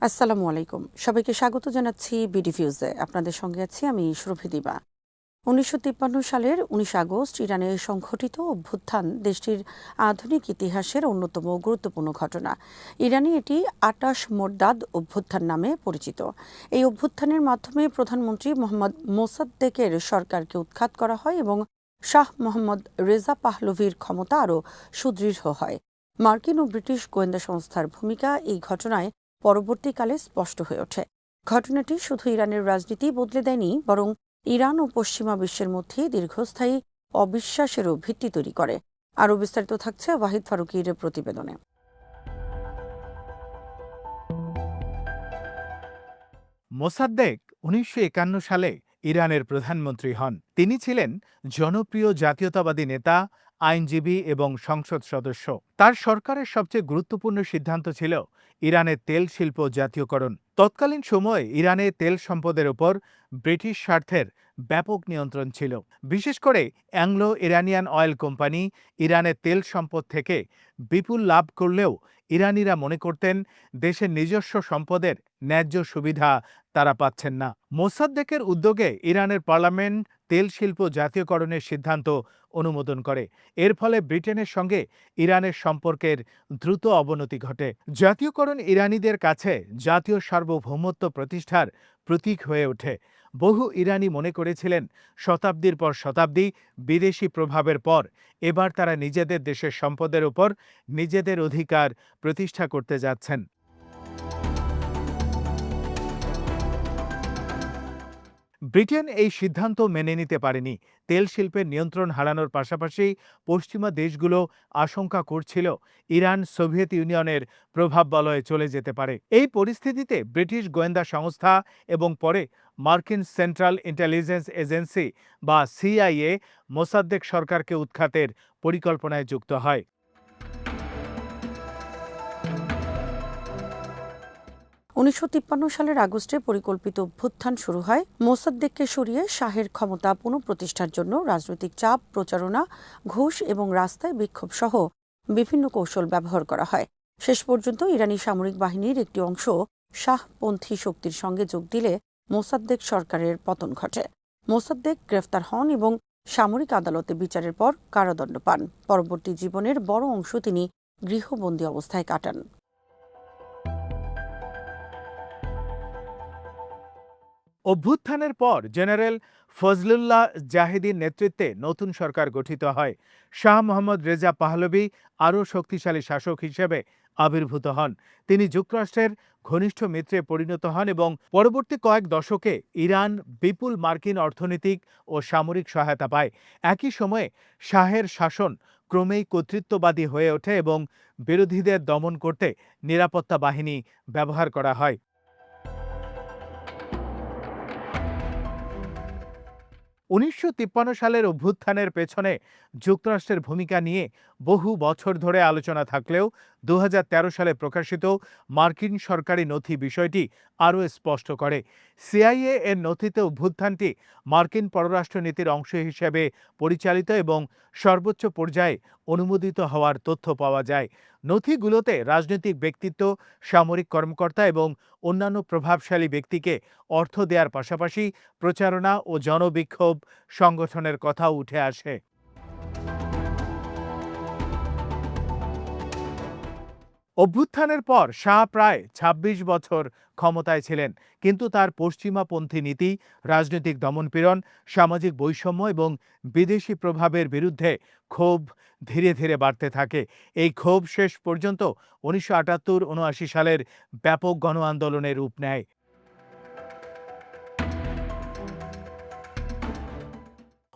আসসালামু আলাইকুম। সবাইকে স্বাগত জানাচ্ছি বিডিভিউজে। আপনাদের সঙ্গে আছি আমি সুরভি দিবা। ১৯৫৩ সালের ১৯ আগস্ট ইরানে সংঘটিত অভ্যুত্থান দেশটির আধুনিক ইতিহাসের অন্যতম গুরুত্বপূর্ণ ঘটনা। ইরানে এটি ২৮ মোরদাদ অভ্যুত্থান নামে পরিচিত। এই অভ্যুত্থানের মাধ্যমে প্রধানমন্ত্রী মোহাম্মদ মোসাদ্দেকের সরকারকে উৎখাত করা হয় এবং শাহ মোহাম্মদ রেজা পাহলভির ক্ষমতা আরও সুদৃঢ় হয়। মার্কিন ও ব্রিটিশ গোয়েন্দা সংস্থার ভূমিকা এই ঘটনায় পরবর্তীকালে স্পষ্ট হয়ে ওঠে। ঘটনাটি শুধু ইরানের রাজনীতি বদলে দেয়নি, বরং ইরান ও পশ্চিমা বিশ্বের মধ্যে দীর্ঘস্থায়ী অবিশ্বাসেরও ভিত্তি তৈরি করে। আরও বিস্তারিত থাকছে ওয়াহিদ ফারুকীর প্রতিবেদনে। মোসাদ্দেক ১৯৫১ সালে ইরানের প্রধানমন্ত্রী হন। তিনি ছিলেন জনপ্রিয় জাতীয়তাবাদী নেতা, আইনজীবী এবং সংসদ সদস্য। তার সরকারের সবচেয়ে গুরুত্বপূর্ণ সিদ্ধান্ত ছিল ইরানের তেল শিল্প জাতীয়করণ। তৎকালীন সময়ে ইরানে তেল সম্পদের ওপর ব্রিটিশ স্বার্থের ব্যাপক নিয়ন্ত্রণ ছিল। বিশেষ করে অ্যাংলো ইরানিয়ান অয়েল কোম্পানি ইরানের তেল সম্পদ থেকে বিপুল লাভ করলেও ইরানিরা মনে করতেন দেশের নিজস্ব সম্পদের ন্যায্য সুবিধা তারা পাচ্ছেন না। মোসাদ্দেকের উদ্যোগে ইরানের পার্লামেন্ট তেল শিল্প জাতীয়করণের সিদ্ধান্ত অনুমোদন করে। এর ফলে ব্রিটেনের সঙ্গে ইরানের সম্পর্কের দ্রুত অবনতি ঘটে। জাতীয়করণ ইরানিদের কাছে জাতীয় সার্বভৌমত্ব প্রতিষ্ঠার প্রতীক হয়ে ওঠে। বহু ইরানি মনে করেছিলেন শতাব্দীর পর শতাব্দী বিদেশি প্রভাবের পর এবার তারা নিজেদের দেশের সম্পদের উপর নিজেদের অধিকার প্রতিষ্ঠা করতে যাচ্ছেন। ব্রিটেন এই সিদ্ধান্ত মেনে নিতে পারেনি। তেল শিল্পের নিয়ন্ত্রণ হারানোর পাশাপাশি পশ্চিমা দেশগুলো আশঙ্কা করছিল ইরান সোভিয়েত ইউনিয়নের প্রভাব বলয়ে চলে যেতে পারে। এই পরিস্থিতিতে ব্রিটিশ গোয়েন্দা সংস্থা এবং পরে মার্কিন সেন্ট্রাল ইন্টেলিজেন্স এজেন্সি বা সিআইএ মোসাদ্দেক সরকারকে উৎখাতের পরিকল্পনায় যুক্ত হয়। ১৯৫৩ সালের আগস্টে পরিকল্পিত অভ্যুত্থান শুরু হয়। মোসাদ্দেককে সরিয়ে শাহের ক্ষমতা পুনঃপ্রতিষ্ঠার জন্য রাজনৈতিক চাপ, প্রচারণা, ঘুষ এবং রাস্তায় বিক্ষোভ সহ বিভিন্ন কৌশল ব্যবহার করা হয়। শেষ পর্যন্ত ইরানি সামরিক বাহিনীর একটি অংশ শাহপন্থী শক্তির সঙ্গে যোগ দিলে মোসাদ্দেক সরকারের পতন ঘটে। মোসাদ্দেক গ্রেফতার হন এবং সামরিক আদালতে বিচারের পর কারাদণ্ড পান। পরবর্তী জীবনের বড় অংশ তিনি গৃহবন্দী অবস্থায় কাটান। অভ্যুত্থানের পর জেনারেল ফজলুল্লাহ জাহিদির নেতৃত্বে নতুন সরকার গঠিত হয়। শাহ মোহাম্মদ রেজা পাহলভি আরও শক্তিশালী শাসক হিসেবে আবির্ভূত হন। তিনি যুক্তরাষ্ট্রের ঘনিষ্ঠ মিত্রে পরিণত হন এবং পরবর্তী কয়েক দশকে ইরান বিপুল মার্কিন অর্থনৈতিক ও সামরিক সহায়তা পায়। একই সময়ে শাহের শাসন ক্রমেই কর্তৃত্ববাদী হয়ে ওঠে এবং বিরোধীদের দমন করতে নিরাপত্তা বাহিনী ব্যবহার করা হয়। ১৯৫৩ সালের অভ্যুত্থানের পেছনে যুক্তরাষ্ট্রের ভূমিকা নিয়ে বহু বছর ধরে আলোচনা থাকলেও ২০১৩ সালে প্রকাশিত মার্কিন সরকারি নথি বিষয়টি আরও স্পষ্ট করে। সিআইএ এর নথিতে অভ্যুত্থানটি মার্কিন পররাষ্ট্রনীতির অংশ হিসেবে পরিচালিত এবং সর্বোচ্চ পর্যায়ে অনুমোদিত হওয়ার তথ্য পাওয়া যায়। নথিগুলোতে রাজনৈতিক ব্যক্তিত্ব, সামরিক কর্মকর্তা এবং অন্যান্য প্রভাবশালী ব্যক্তিকে অর্থ দেওয়ার পাশাপাশি প্রচারণা ও জনবিক্ষোভ সংগঠনের কথাও উঠে আসে। অভ্যুত্থানের পর শাহ প্রায় ২৬ বছর ক্ষমতায় ছিলেন, কিন্তু তার পশ্চিমাপন্থী নীতি, রাজনৈতিক দমনপীড়ন, সামাজিক বৈষম্য এবং বিদেশি প্রভাবের বিরুদ্ধে ক্ষোভ ধীরে ধীরে বাড়তে থাকে। এই ক্ষোভ শেষ পর্যন্ত ১৯৭৮-৭৯ সালের ব্যাপক গণ আন্দোলনের রূপ নেয়।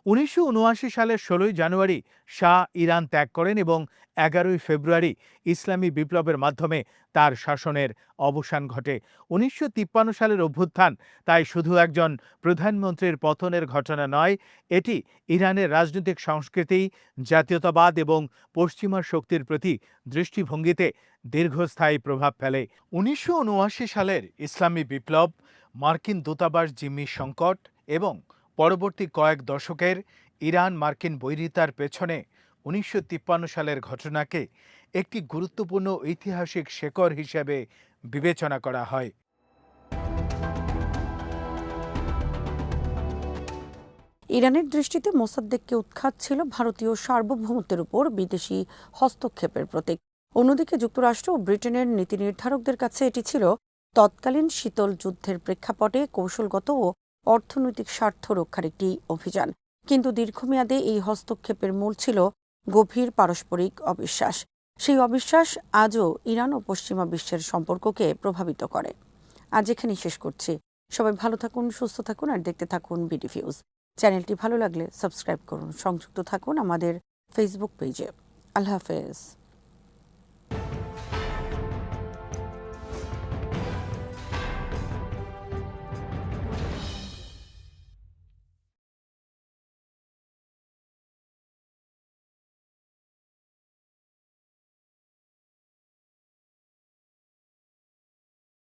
১৯৭৯ সালের ১৬ই জানুয়ারি শাহ ইরান ত্যাগ করেন এবং ১১ই ফেব্রুয়ারি ইসলামী বিপ্লবের মাধ্যমে তার শাসনের অবসান ঘটে। ১৯৫৩ সালের অভ্যুত্থান তাই শুধু একজন প্রধানমন্ত্রীর পতনের ঘটনা নয়, এটি ইরানের রাজনৈতিক সংস্কৃতি, জাতীয়তাবাদ এবং পশ্চিমা শক্তির প্রতি দৃষ্টিভঙ্গিতে দীর্ঘস্থায়ী প্রভাব ফেলে। ১৯৭৯ সালের ইসলামী বিপ্লব, মার্কিন দূতাবাস জিম্মি সংকট এবং পরবর্তী কয়েক দশকের ইরান মার্কিন বৈরিতার পেছনে ১৯৫৩ সালের ঘটনাকে একটি গুরুত্বপূর্ণ ঐতিহাসিক শেকড় হিসেবে বিবেচনা করা হয়। ইরানের দৃষ্টিতে মোসাদ্দেককে উৎখাত ছিল ভারতীয় সার্বভৌমত্বের উপর বিদেশি হস্তক্ষেপের প্রতীক। অন্যদিকে যুক্তরাষ্ট্র ও ব্রিটেনের নীতি নির্ধারকদের কাছে এটি ছিল তৎকালীন শীতল যুদ্ধের প্রেক্ষাপটে কৌশলগত ও অর্থনৈতিক স্বার্থ রক্ষার একটি অভিযান। কিন্তু দীর্ঘমেয়াদে এই হস্তক্ষেপের মূল ছিল গভীর পারস্পরিক অবিশ্বাস। সেই অবিশ্বাস আজও ইরান ও পশ্চিমা বিশ্বের সম্পর্ককে প্রভাবিত করে। আজ এখানেই শেষ করছি। সবাই ভালো থাকুন, সুস্থ থাকুন আর দেখতে থাকুন বিডিফিউজ। চ্যানেলটি ভালো লাগলে সাবস্ক্রাইব করুন, সংযুক্ত থাকুন আমাদের ফেসবুক পেজে। আল্লাহ হাফেজ।